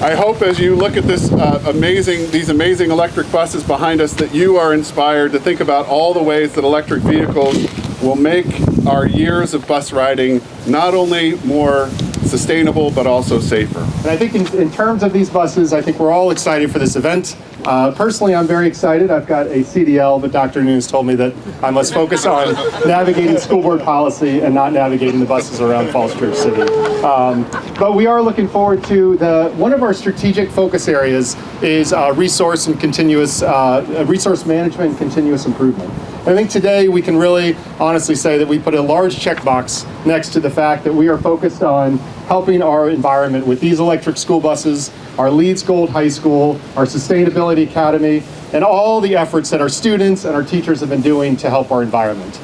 I hope as you look at these amazing electric buses behind us that you are inspired to think about all the ways that electric vehicles will make our years of bus riding not only more sustainable but also safer. And I think in terms of these buses, I think we're all excited for this event. Personally, I'm very excited. I've got a CDL, but Dr. Nunes told me that I must focus on navigating school board policy and not navigating the buses around Falls Church City. But we are looking forward to one of our strategic focus areas is resource management and continuous improvement. I think today we can really honestly say that we put a large checkbox next to the fact that we are focused on helping our environment with these electric school buses, our Leeds Gold High School, our Sustainability Academy, and all the efforts that our students and our teachers have been doing to help our environment.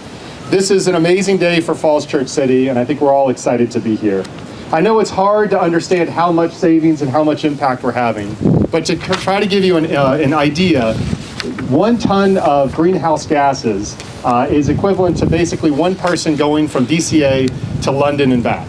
This is an amazing day for Falls Church City, and I think we're all excited to be here. I know it's hard to understand how much savings and how much impact we're having, but to try to give you an idea, 1 ton of greenhouse gases is equivalent to basically one person going from DCA to London and back.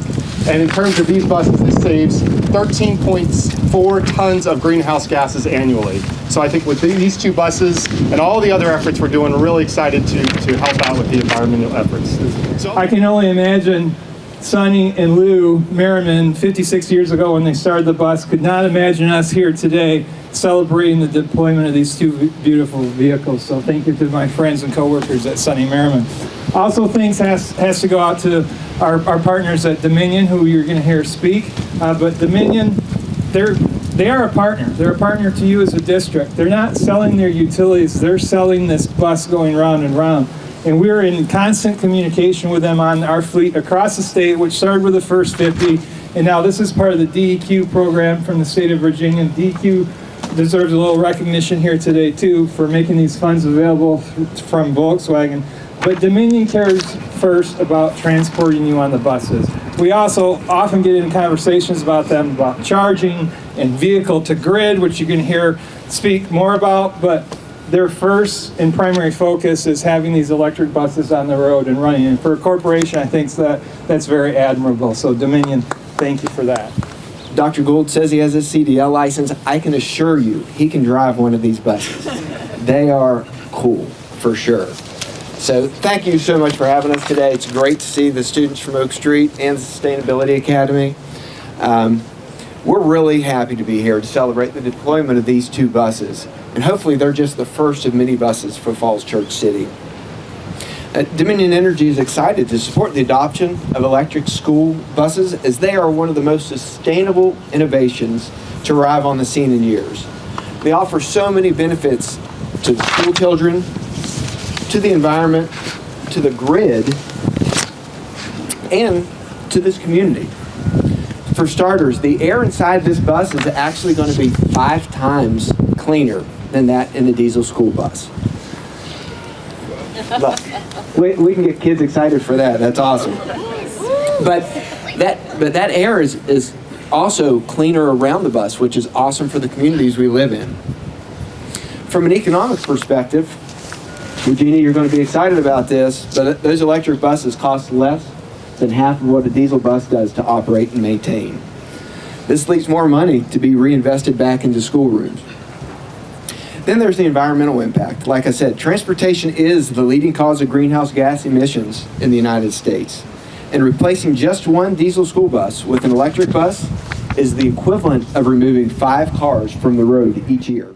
And in terms of these buses, this saves 13.4 tons of greenhouse gases annually. So I think with these 2 buses and all the other efforts we're doing, we're really excited to help out with the environmental efforts. So I can only imagine Sonny and Lou Merriman 56 years ago when they started the bus could not imagine us here today celebrating the deployment of these 2 beautiful vehicles. So thank you to my friends and coworkers at Sonny Merriman. Also thanks has to go out to our partners at Dominion, who you're going to hear speak. But Dominion, they are a partner. They're a partner to you as a district. They're not selling their utilities. They're selling this bus going round and round. And we're in constant communication with them on our fleet across the state, which started with the first 50. And now this is part of the DEQ program from the state of Virginia. DEQ deserves a little recognition here today, too, for making these funds available from Volkswagen. But Dominion cares first about transporting you on the buses. We also often get in conversations about them about charging and vehicle to grid, which you can hear speak more about, but their first and primary focus is having these electric buses on the road and running. And for a corporation, I think that's very admirable. So Dominion, thank you for that. Dr. Gould says he has a CDL license. I can assure you he can drive one of these buses. They are cool, for sure. So thank you so much for having us today. It's great to see the students from Oak Street and the Sustainability Academy. We're really happy to be here to celebrate the deployment of these 2 buses. And hopefully they're just the first of many buses for Falls Church City. Dominion Energy is excited to support the adoption of electric school buses as they are one of the most sustainable innovations to arrive on the scene in years. They offer so many benefits to the school children, to the environment, to the grid, and to this community. For starters, the air inside this bus is actually going to be 5 times cleaner than that in the diesel school bus. Look, we can get kids excited for that. That's awesome. But that air is also cleaner around the bus, which is awesome for the communities we live in. From an economic perspective, Virginia, you're going to be excited about this, but those electric buses cost less than half of what a diesel bus does to operate and maintain. This leaves more money to be reinvested back into schoolrooms. Then there's the environmental impact. Like I said, transportation is the leading cause of greenhouse gas emissions in the United States. And replacing just one diesel school bus with an electric bus is the equivalent of removing 5 cars from the road each year.